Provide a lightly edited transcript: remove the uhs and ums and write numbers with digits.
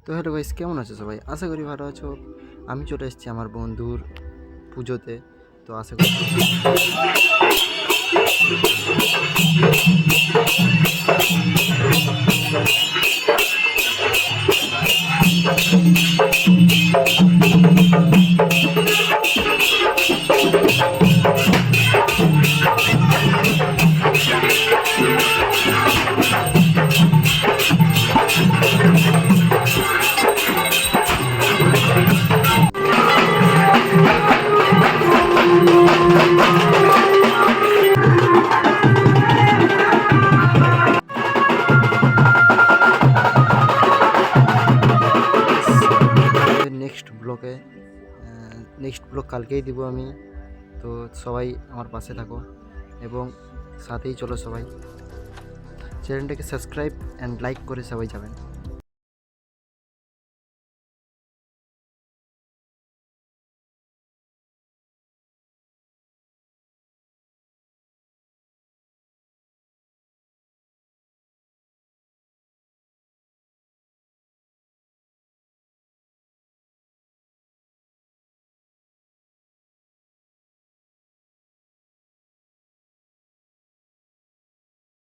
তো hello guys, কেমন আছো সবাই? আশা করি ভালো আছো। আমি চলে এসেছি আমার বন্ধুর পুজোতে। তো আশা করি নেক্সট ব্লগ কালকেই দিব আমি। তো সবাই আমার পাশে থাকো এবং সাথেই চলো সবাই। চ্যানেলটাকে সাবস্ক্রাইব অ্যান্ড লাইক করে সবাই যাবেন।